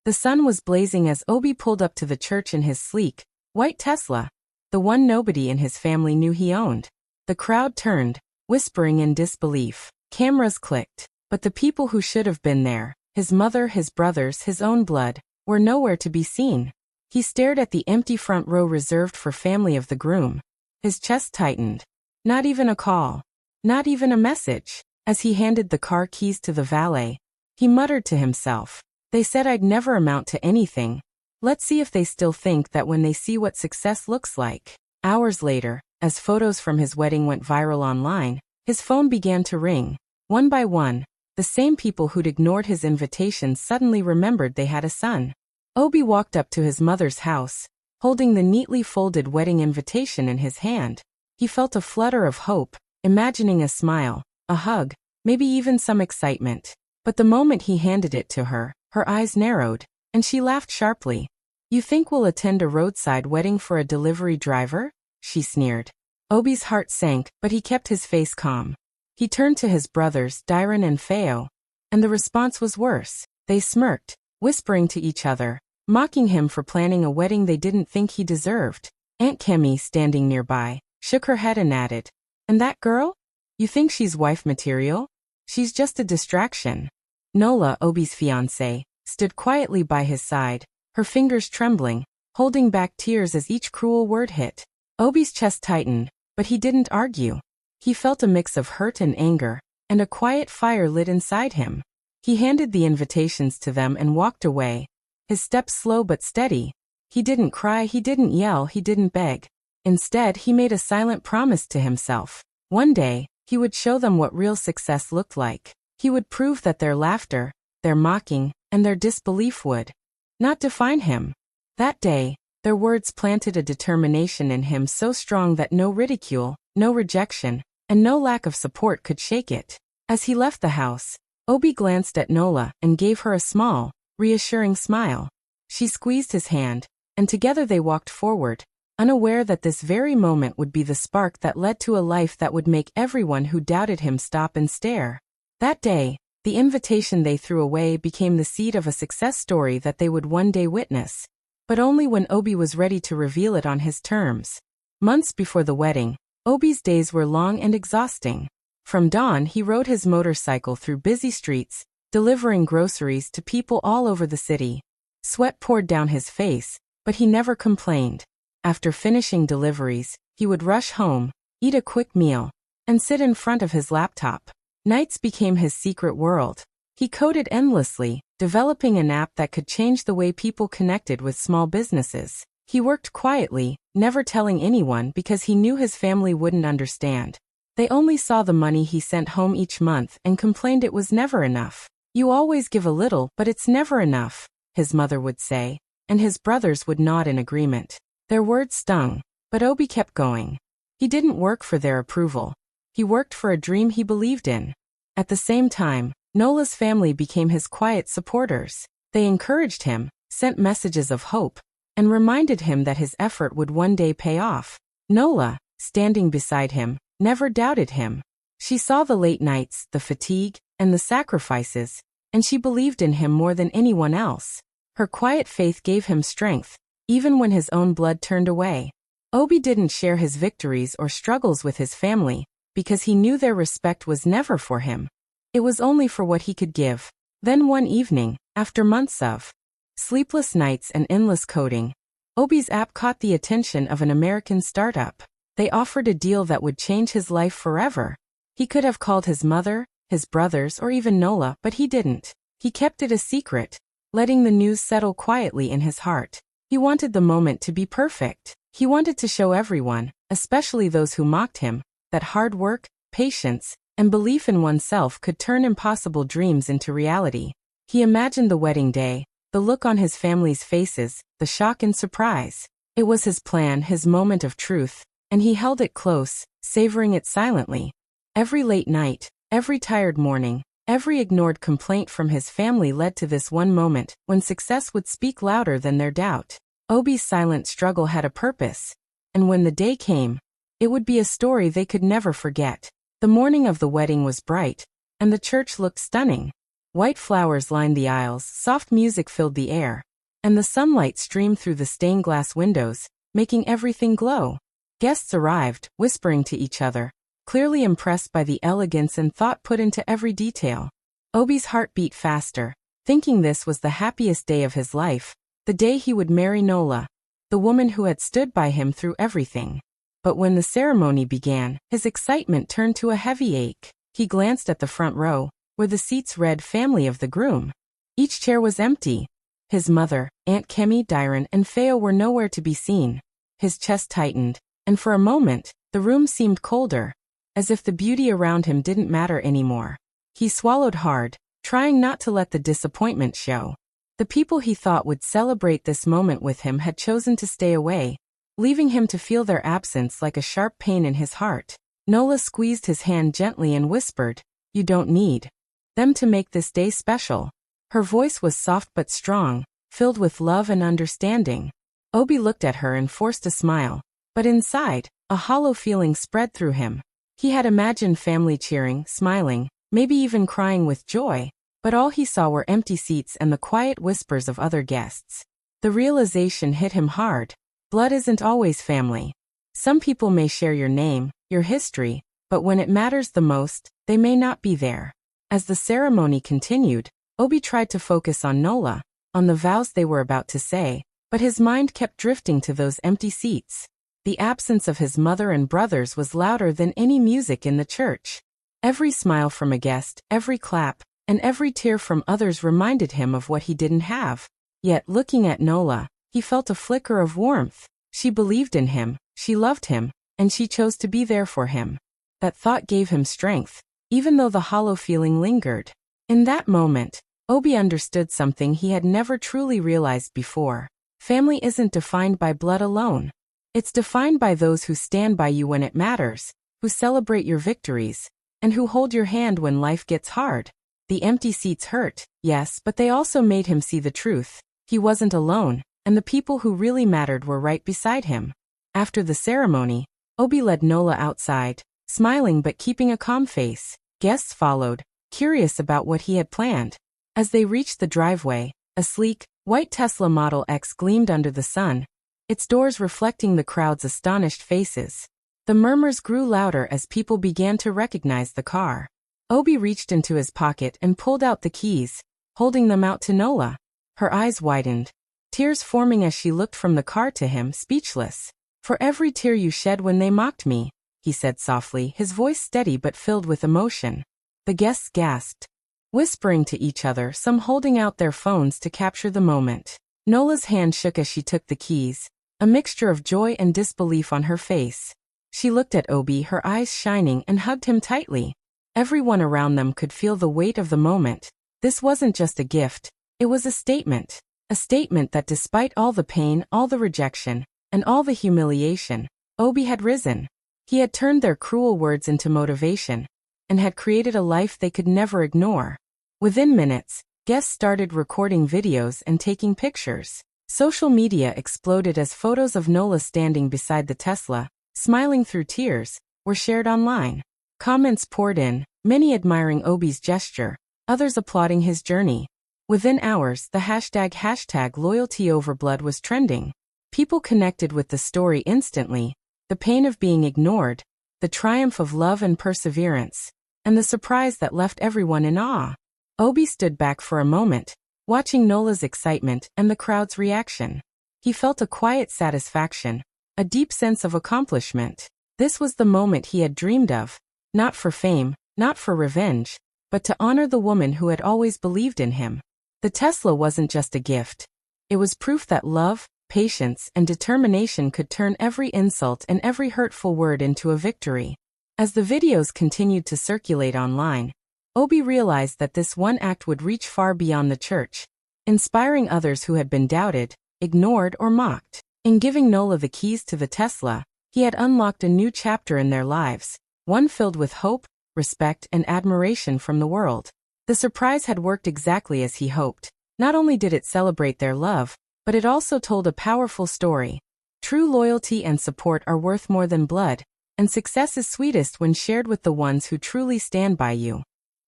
The sun was blazing as Obi pulled up to the church in his sleek, white Tesla, the one nobody in his family knew he owned. The crowd turned, whispering in disbelief. Cameras clicked, but the people who should have been there, his mother, his brothers, his own blood, were nowhere to be seen. He stared at the empty front row reserved for family of the groom. His chest tightened. Not even a call. Not even a message. As he handed the car keys to the valet, he muttered to himself, "They said I'd never amount to anything. Let's see if they still think that when they see what success looks like." Hours later, as photos from his wedding went viral online, his phone began to ring. One by one, the same people who'd ignored his invitations suddenly remembered they had a son. Obi walked up to his mother's house, holding the neatly folded wedding invitation in his hand. He felt a flutter of hope, imagining a smile, a hug, maybe even some excitement. But the moment he handed it to her, her eyes narrowed, and she laughed sharply. "You think we'll attend a roadside wedding for a delivery driver?" she sneered. Obi's heart sank, but he kept his face calm. He turned to his brothers, Dyron and Feo, and the response was worse. They smirked, whispering to each other, mocking him for planning a wedding they didn't think he deserved. Aunt Kemi, standing nearby, shook her head and added, "And that girl? You think she's wife material? She's just a distraction." Nola, Obi's fiancée, stood quietly by his side, her fingers trembling, holding back tears as each cruel word hit. Obi's chest tightened, but he didn't argue. He felt a mix of hurt and anger, and a quiet fire lit inside him. He handed the invitations to them and walked away, his steps slow but steady. He didn't cry, he didn't yell, he didn't beg. Instead, he made a silent promise to himself. One day, he would show them what real success looked like. He would prove that their laughter, their mocking, and their disbelief would not define him. That day, their words planted a determination in him so strong that no ridicule, no rejection, and no lack of support could shake it. As he left the house, Obi glanced at Nola and gave her a small, reassuring smile. She squeezed his hand, and together they walked forward, unaware that this very moment would be the spark that led to a life that would make everyone who doubted him stop and stare. That day, the invitation they threw away became the seed of a success story that they would one day witness. But only when Obi was ready to reveal it on his terms. Months before the wedding, Obi's days were long and exhausting. From dawn, he rode his motorcycle through busy streets, delivering groceries to people all over the city. Sweat poured down his face, but he never complained. After finishing deliveries, he would rush home, eat a quick meal, and sit in front of his laptop. Nights became his secret world. He coded endlessly, developing an app that could change the way people connected with small businesses. He worked quietly, never telling anyone because he knew his family wouldn't understand. They only saw the money he sent home each month and complained it was never enough. "You always give a little, but it's never enough," his mother would say, and his brothers would nod in agreement. Their words stung, but Obi kept going. He didn't work for their approval. He worked for a dream he believed in. At the same time, Nola's family became his quiet supporters. They encouraged him, sent messages of hope, and reminded him that his effort would one day pay off. Nola, standing beside him, never doubted him. She saw the late nights, the fatigue, and the sacrifices, and she believed in him more than anyone else. Her quiet faith gave him strength, even when his own blood turned away. Obi didn't share his victories or struggles with his family, because he knew their respect was never for him. It was only for what he could give. Then one evening, after months of sleepless nights and endless coding, Obi's app caught the attention of an American startup. They offered a deal that would change his life forever. He could have called his mother, his brothers, or even Nola, but he didn't. He kept it a secret, letting the news settle quietly in his heart. He wanted the moment to be perfect. He wanted to show everyone, especially those who mocked him, that hard work, patience, and belief in oneself could turn impossible dreams into reality. He imagined the wedding day, the look on his family's faces, the shock and surprise. It was his plan, his moment of truth, and he held it close, savoring it silently. Every late night, every tired morning, every ignored complaint from his family led to this one moment when success would speak louder than their doubt. Obi's silent struggle had a purpose, and when the day came, it would be a story they could never forget. The morning of the wedding was bright, and the church looked stunning. White flowers lined the aisles, soft music filled the air, and the sunlight streamed through the stained glass windows, making everything glow. Guests arrived, whispering to each other, clearly impressed by the elegance and thought put into every detail. Obi's heart beat faster, thinking this was the happiest day of his life, the day he would marry Nola, the woman who had stood by him through everything. But when the ceremony began, his excitement turned to a heavy ache. He glanced at the front row, where the seats read "Family of the Groom." Each chair was empty. His mother, Aunt Kemi, Dyron, and Feo were nowhere to be seen. His chest tightened, and for a moment, the room seemed colder, as if the beauty around him didn't matter anymore. He swallowed hard, trying not to let the disappointment show. The people he thought would celebrate this moment with him had chosen to stay away, leaving him to feel their absence like a sharp pain in his heart. Nola squeezed his hand gently and whispered, "You don't need them to make this day special." Her voice was soft but strong, filled with love and understanding. Obi looked at her and forced a smile, but inside, a hollow feeling spread through him. He had imagined family cheering, smiling, maybe even crying with joy, but all he saw were empty seats and the quiet whispers of other guests. The realization hit him hard. Blood isn't always family. Some people may share your name, your history, but when it matters the most, they may not be there. As the ceremony continued, Obi tried to focus on Nola, on the vows they were about to say, but his mind kept drifting to those empty seats. The absence of his mother and brothers was louder than any music in the church. Every smile from a guest, every clap, and every tear from others reminded him of what he didn't have. Yet, looking at Nola, he felt a flicker of warmth. She believed in him, she loved him, and she chose to be there for him. That thought gave him strength, even though the hollow feeling lingered. In that moment, Obi understood something he had never truly realized before. Family isn't defined by blood alone. It's defined by those who stand by you when it matters, who celebrate your victories, and who hold your hand when life gets hard. The empty seats hurt, yes, but they also made him see the truth. He wasn't alone, and the people who really mattered were right beside him. After the ceremony, Obi led Nola outside, smiling but keeping a calm face. Guests followed, curious about what he had planned. As they reached the driveway, a sleek, white Tesla Model X gleamed under the sun, its doors reflecting the crowd's astonished faces. The murmurs grew louder as people began to recognize the car. Obi reached into his pocket and pulled out the keys, holding them out to Nola. Her eyes widened, tears forming as she looked from the car to him, speechless. "For every tear you shed when they mocked me," he said softly, his voice steady but filled with emotion. The guests gasped, whispering to each other, some holding out their phones to capture the moment. Nola's hand shook as she took the keys, a mixture of joy and disbelief on her face. She looked at Obi, her eyes shining, and hugged him tightly. Everyone around them could feel the weight of the moment. This wasn't just a gift, it was a statement. A statement that despite all the pain, all the rejection, and all the humiliation, Obi had risen. He had turned their cruel words into motivation, and had created a life they could never ignore. Within minutes, guests started recording videos and taking pictures. Social media exploded as photos of Nola standing beside the Tesla, smiling through tears, were shared online. Comments poured in, many admiring Obi's gesture, others applauding his journey. Within hours, the hashtag #LoyaltyOverBlood was trending. People connected with the story instantly, the pain of being ignored, the triumph of love and perseverance, and the surprise that left everyone in awe. Obi stood back for a moment, watching Nola's excitement and the crowd's reaction. He felt a quiet satisfaction, a deep sense of accomplishment. This was the moment he had dreamed of, not for fame, not for revenge, but to honor the woman who had always believed in him. The Tesla wasn't just a gift. It was proof that love, patience, and determination could turn every insult and every hurtful word into a victory. As the videos continued to circulate online, Obi realized that this one act would reach far beyond the church, inspiring others who had been doubted, ignored, or mocked. In giving Nola the keys to the Tesla, he had unlocked a new chapter in their lives, one filled with hope, respect, and admiration from the world. The surprise had worked exactly as he hoped. Not only did it celebrate their love, but it also told a powerful story. True loyalty and support are worth more than blood, and success is sweetest when shared with the ones who truly stand by you.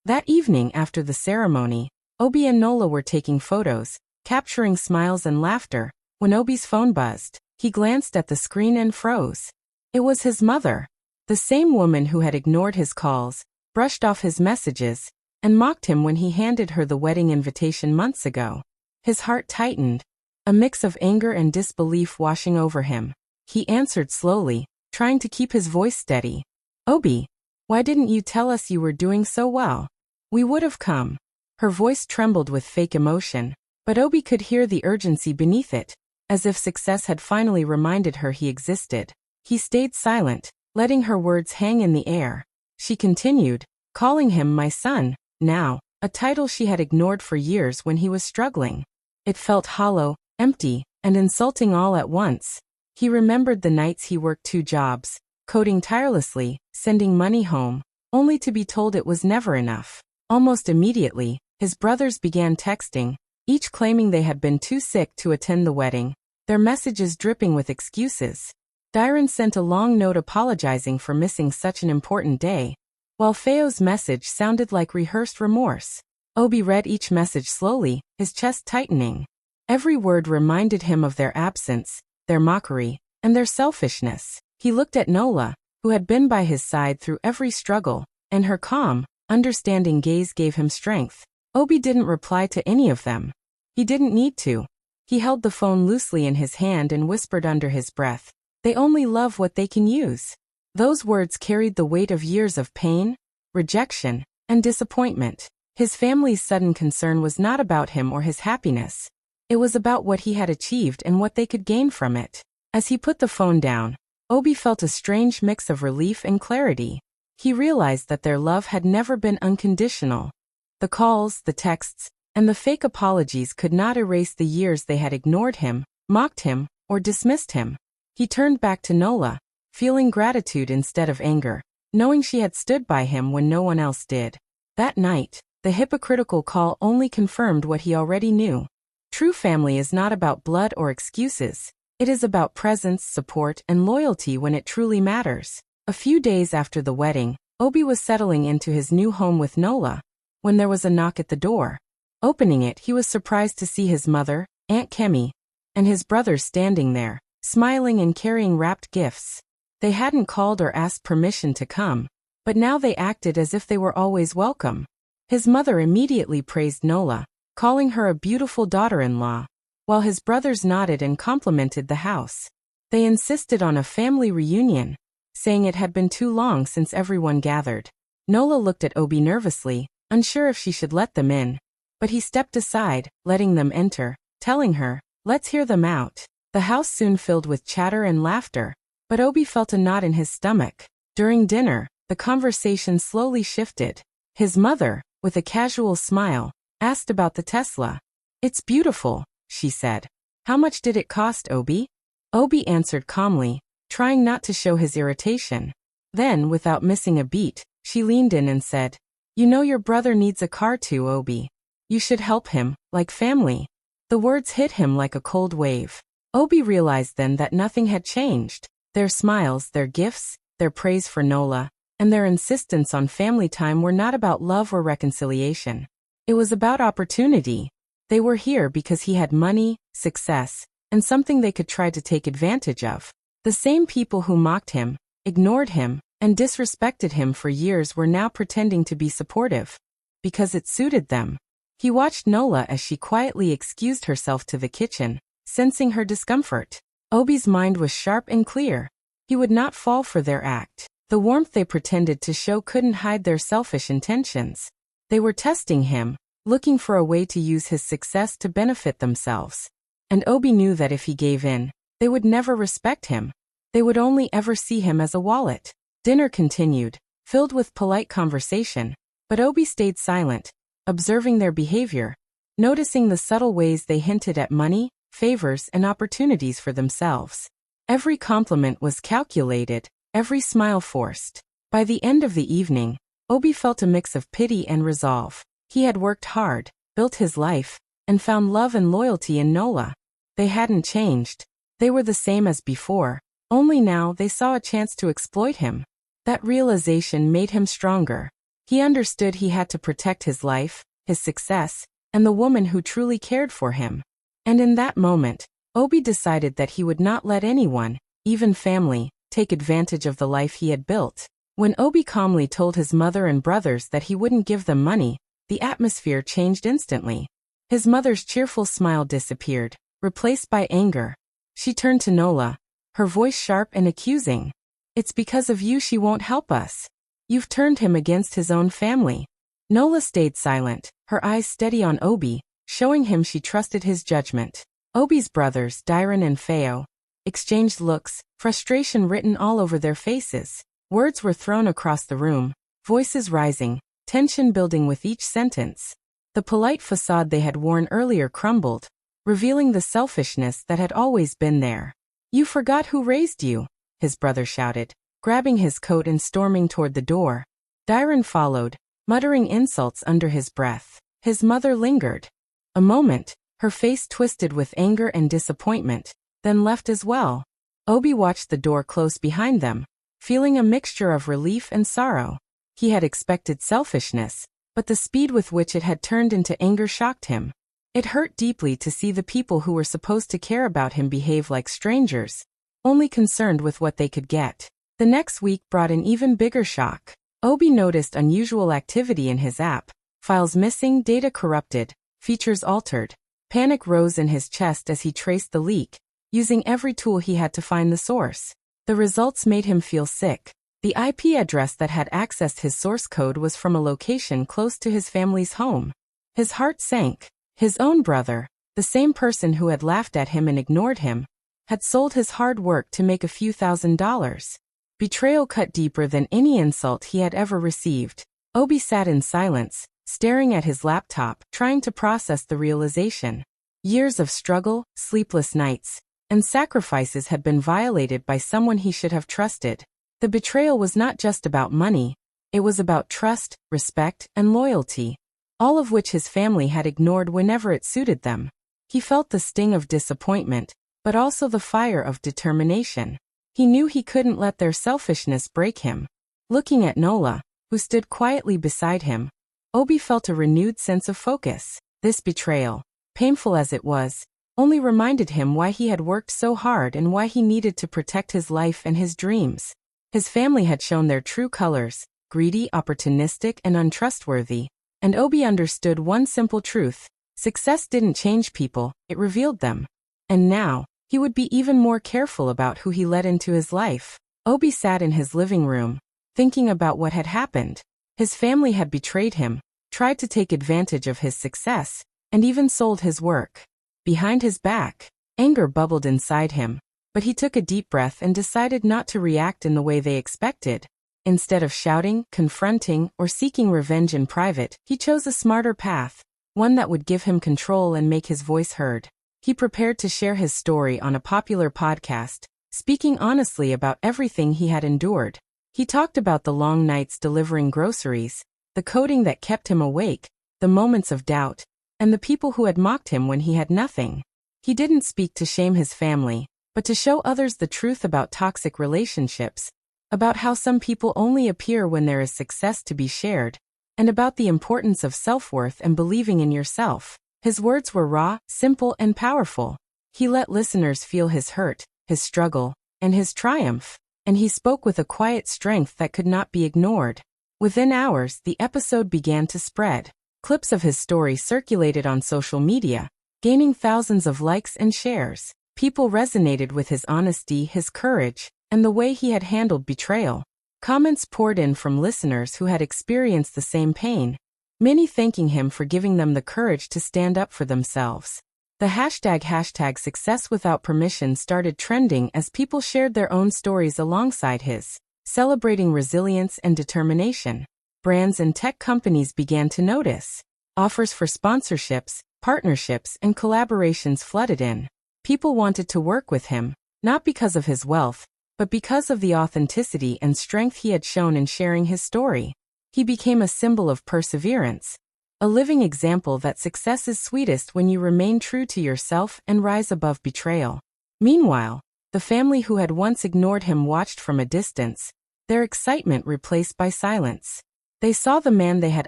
That evening after the ceremony, Obi and Nola were taking photos, capturing smiles and laughter, when Obi's phone buzzed. He glanced at the screen and froze. It was his mother, the same woman who had ignored his calls, brushed off his messages, and mocked him when he handed her the wedding invitation months ago. His heart tightened, a mix of anger and disbelief washing over him. He answered slowly, trying to keep his voice steady. "Obi, why didn't you tell us you were doing so well? We would have come." Her voice trembled with fake emotion, but Obi could hear the urgency beneath it, as if success had finally reminded her he existed. He stayed silent, letting her words hang in the air. She continued, calling him my son, now, a title she had ignored for years when he was struggling. It felt hollow, empty, and insulting all at once. He remembered the nights he worked 2 jobs, coding tirelessly, sending money home, only to be told it was never enough. Almost immediately, his brothers began texting, each claiming they had been too sick to attend the wedding, their messages dripping with excuses. Dyron sent a long note apologizing for missing such an important day, while Feo's message sounded like rehearsed remorse. Obi read each message slowly, his chest tightening. Every word reminded him of their absence, their mockery, and their selfishness. He looked at Nola, who had been by his side through every struggle, and her calm, understanding gaze gave him strength. Obi didn't reply to any of them. He didn't need to. He held the phone loosely in his hand and whispered under his breath, "They only love what they can use." Those words carried the weight of years of pain, rejection, and disappointment. His family's sudden concern was not about him or his happiness. It was about what he had achieved and what they could gain from it. As he put the phone down, Obi felt a strange mix of relief and clarity. He realized that their love had never been unconditional. The calls, the texts, and the fake apologies could not erase the years they had ignored him, mocked him, or dismissed him. He turned back to Nola, feeling gratitude instead of anger, knowing she had stood by him when no one else did. That night, the hypocritical call only confirmed what he already knew. True family is not about blood or excuses. It is about presence, support, and loyalty when it truly matters. A few days after the wedding, Obi was settling into his new home with Nola, when there was a knock at the door. Opening it, he was surprised to see his mother, Aunt Kemi, and his brothers standing there, smiling and carrying wrapped gifts. They hadn't called or asked permission to come, but now they acted as if they were always welcome. His mother immediately praised Nola, calling her a beautiful daughter-in-law, while his brothers nodded and complimented the house. They insisted on a family reunion, saying it had been too long since everyone gathered. Nola looked at Obi nervously, unsure if she should let them in, but he stepped aside, letting them enter, telling her, "Let's hear them out." The house soon filled with chatter and laughter, but Obi felt a knot in his stomach. During dinner, the conversation slowly shifted. His mother, with a casual smile, asked about the Tesla. "It's beautiful," she said. "How much did it cost, Obi?" Obi answered calmly, trying not to show his irritation. Then, without missing a beat, she leaned in and said, "You know your brother needs a car too, Obi. You should help him, like family." The words hit him like a cold wave. Obi realized then that nothing had changed. Their smiles, their gifts, their praise for Nola, and their insistence on family time were not about love or reconciliation. It was about opportunity. They were here because he had money, success, and something they could try to take advantage of. The same people who mocked him, ignored him, and disrespected him for years were now pretending to be supportive, because it suited them. He watched Nola as she quietly excused herself to the kitchen, sensing her discomfort. Obi's mind was sharp and clear. He would not fall for their act. The warmth they pretended to show couldn't hide their selfish intentions. They were testing him, looking for a way to use his success to benefit themselves. And Obi knew that if he gave in, they would never respect him. They would only ever see him as a wallet. Dinner continued, filled with polite conversation, but Obi stayed silent, observing their behavior, noticing the subtle ways they hinted at money, favors, and opportunities for themselves. Every compliment was calculated, every smile forced. By the end of the evening, Obi felt a mix of pity and resolve. He had worked hard, built his life, and found love and loyalty in Nola. They hadn't changed. They were the same as before, only now they saw a chance to exploit him. That realization made him stronger. He understood he had to protect his life, his success, and the woman who truly cared for him. And in that moment, Obi decided that he would not let anyone, even family, take advantage of the life he had built. When Obi calmly told his mother and brothers that he wouldn't give them money, the atmosphere changed instantly. His mother's cheerful smile disappeared, replaced by anger. She turned to Nola, her voice sharp and accusing. "It's because of you she won't help us. You've turned him against his own family." Nola stayed silent, her eyes steady on Obi, showing him she trusted his judgment. Obi's brothers, Dairon and Feo, exchanged looks, frustration written all over their faces. Words were thrown across the room, voices rising, tension building with each sentence. The polite facade they had worn earlier crumbled, revealing the selfishness that had always been there. "You forgot who raised you," his brother shouted, grabbing his coat and storming toward the door. Dairon followed, muttering insults under his breath. His mother lingered. A moment, her face twisted with anger and disappointment, then left as well. Obi watched the door close behind them, feeling a mixture of relief and sorrow. He had expected selfishness, but the speed with which it had turned into anger shocked him. It hurt deeply to see the people who were supposed to care about him behave like strangers, only concerned with what they could get. The next week brought an even bigger shock. Obi noticed unusual activity in his app, files missing, data corrupted, features altered. Panic rose in his chest as he traced the leak, using every tool he had to find the source. The results made him feel sick. The IP address that had accessed his source code was from a location close to his family's home. His heart sank. His own brother, the same person who had laughed at him and ignored him, had sold his hard work to make a few $1,000s. Betrayal cut deeper than any insult he had ever received. Obi sat in silence, staring at his laptop, trying to process the realization. Years of struggle, sleepless nights, and sacrifices had been violated by someone he should have trusted. The betrayal was not just about money, it was about trust, respect, and loyalty, all of which his family had ignored whenever it suited them. He felt the sting of disappointment, but also the fire of determination. He knew he couldn't let their selfishness break him. Looking at Nola, who stood quietly beside him, Obi felt a renewed sense of focus. This betrayal, painful as it was, only reminded him why he had worked so hard and why he needed to protect his life and his dreams. His family had shown their true colors, greedy, opportunistic, and untrustworthy, and Obi understood one simple truth: success didn't change people, it revealed them. And now, he would be even more careful about who he let into his life. Obi sat in his living room, thinking about what had happened. His family had betrayed him, tried to take advantage of his success, and even sold his work. Behind his back, anger bubbled inside him, but he took a deep breath and decided not to react in the way they expected. Instead of shouting, confronting, or seeking revenge in private, he chose a smarter path, one that would give him control and make his voice heard. He prepared to share his story on a popular podcast, speaking honestly about everything he had endured. He talked about the long nights delivering groceries, the coding that kept him awake, the moments of doubt, and the people who had mocked him when he had nothing. He didn't speak to shame his family, but to show others the truth about toxic relationships, about how some people only appear when there is success to be shared, and about the importance of self-worth and believing in yourself. His words were raw, simple, and powerful. He let listeners feel his hurt, his struggle, and his triumph, and he spoke with a quiet strength that could not be ignored. Within hours, the episode began to spread. Clips of his story circulated on social media, gaining thousands of likes and shares. People resonated with his honesty, his courage, and the way he had handled betrayal. Comments poured in from listeners who had experienced the same pain, many thanking him for giving them the courage to stand up for themselves. The hashtag success without permission started trending as people shared their own stories alongside his, celebrating resilience and determination. Brands and tech companies began to notice. Offers for sponsorships, partnerships, and collaborations flooded in. People wanted to work with him, not because of his wealth, but because of the authenticity and strength he had shown in sharing his story. He became a symbol of perseverance, a living example that success is sweetest when you remain true to yourself and rise above betrayal. Meanwhile, the family who had once ignored him watched from a distance, their excitement replaced by silence. They saw the man they had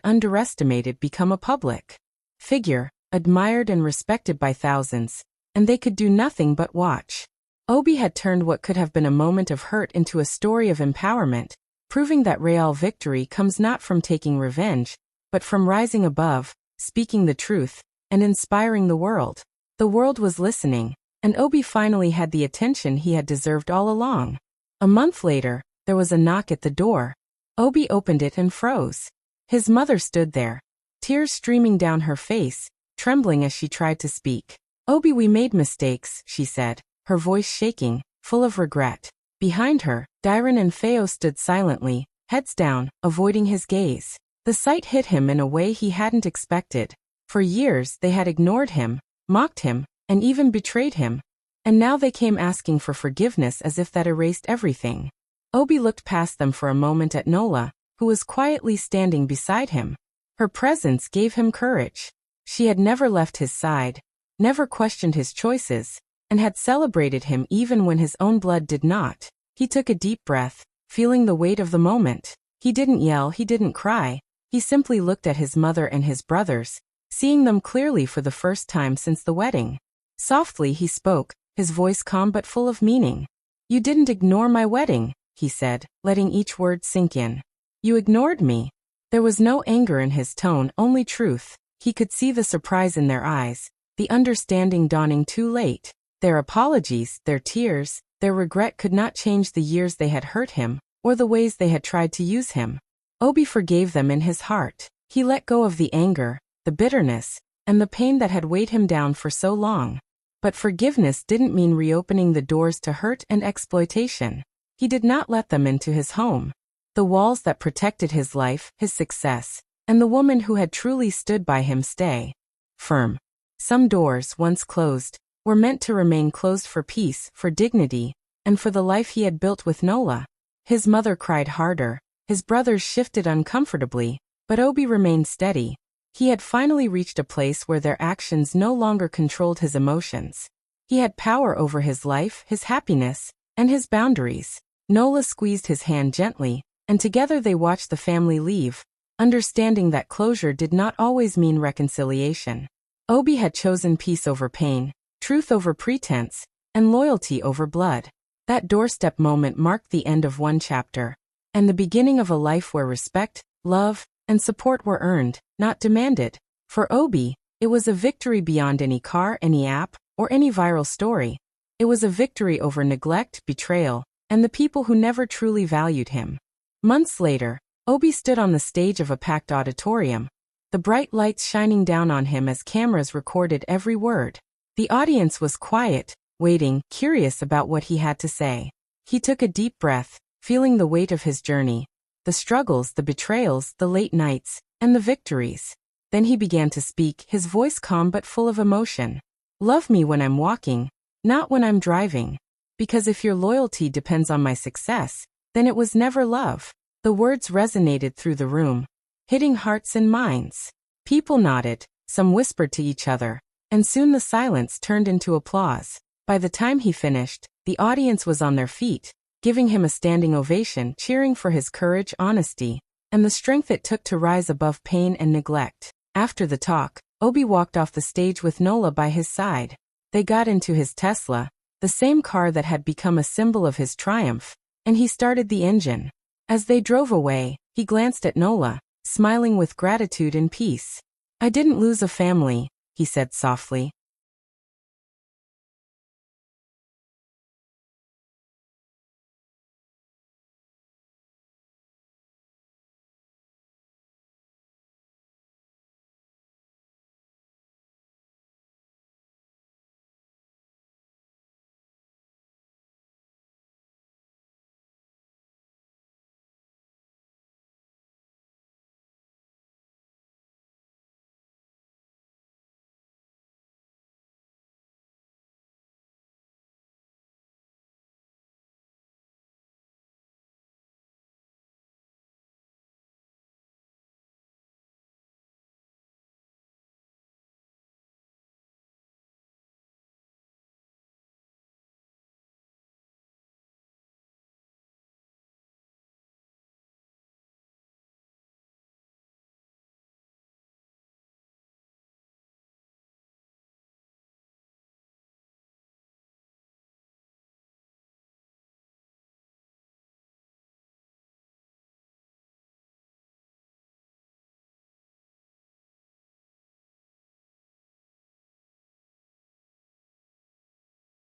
underestimated become a public figure, admired and respected by thousands, and they could do nothing but watch. Obi had turned what could have been a moment of hurt into a story of empowerment, proving that real victory comes not from taking revenge, but from rising above, speaking the truth, and inspiring the world. The world was listening, and Obi finally had the attention he had deserved all along. A month later, there was a knock at the door. Obi opened it and froze. His mother stood there, tears streaming down her face, trembling as she tried to speak. "Obi, we made mistakes," she said, her voice shaking, full of regret. Behind her, Dairon and Feo stood silently, heads down, avoiding his gaze. The sight hit him in a way he hadn't expected. For years they had ignored him, mocked him, and even betrayed him. And now they came asking for forgiveness as if that erased everything. Obi looked past them for a moment at Nola, who was quietly standing beside him. Her presence gave him courage. She had never left his side, never questioned his choices, and had celebrated him even when his own blood did not. He took a deep breath, feeling the weight of the moment. He didn't yell, he didn't cry. He simply looked at his mother and his brothers, seeing them clearly for the first time since the wedding. Softly he spoke, his voice calm but full of meaning. "You didn't ignore my wedding," he said, letting each word sink in. "You ignored me." There was no anger in his tone, only truth. He could see the surprise in their eyes, the understanding dawning too late. Their apologies, their tears, their regret could not change the years they had hurt him, or the ways they had tried to use him. Obi forgave them in his heart. He let go of the anger, the bitterness, and the pain that had weighed him down for so long. But forgiveness didn't mean reopening the doors to hurt and exploitation. He did not let them into his home. The walls that protected his life, his success, and the woman who had truly stood by him stay firm. Some doors, once closed, were meant to remain closed for peace, for dignity, and for the life he had built with Nola. His mother cried harder, his brothers shifted uncomfortably, but Obi remained steady. He had finally reached a place where their actions no longer controlled his emotions. He had power over his life, his happiness, and his boundaries. Nola squeezed his hand gently, and together they watched the family leave, understanding that closure did not always mean reconciliation. Obi had chosen peace over pain, truth over pretense, and loyalty over blood. That doorstep moment marked the end of one chapter, and the beginning of a life where respect, love, and support were earned, not demanded. For Obi, it was a victory beyond any car, any app, or any viral story. It was a victory over neglect, betrayal, and the people who never truly valued him. Months later, Obi stood on the stage of a packed auditorium, the bright lights shining down on him as cameras recorded every word. The audience was quiet, waiting, curious about what he had to say. He took a deep breath, feeling the weight of his journey, the struggles, the betrayals, the late nights, and the victories. Then he began to speak, his voice calm but full of emotion. "Love me when I'm walking, not when I'm driving. Because if your loyalty depends on my success, then it was never love." The words resonated through the room, hitting hearts and minds. People nodded, some whispered to each other, and soon the silence turned into applause. By the time he finished, the audience was on their feet, giving him a standing ovation, cheering for his courage, honesty, and the strength it took to rise above pain and neglect. After the talk, Obi walked off the stage with Nola by his side. They got into his Tesla, the same car that had become a symbol of his triumph, and he started the engine. As they drove away, he glanced at Nola, smiling with gratitude and peace. "I didn't lose a family," he said softly.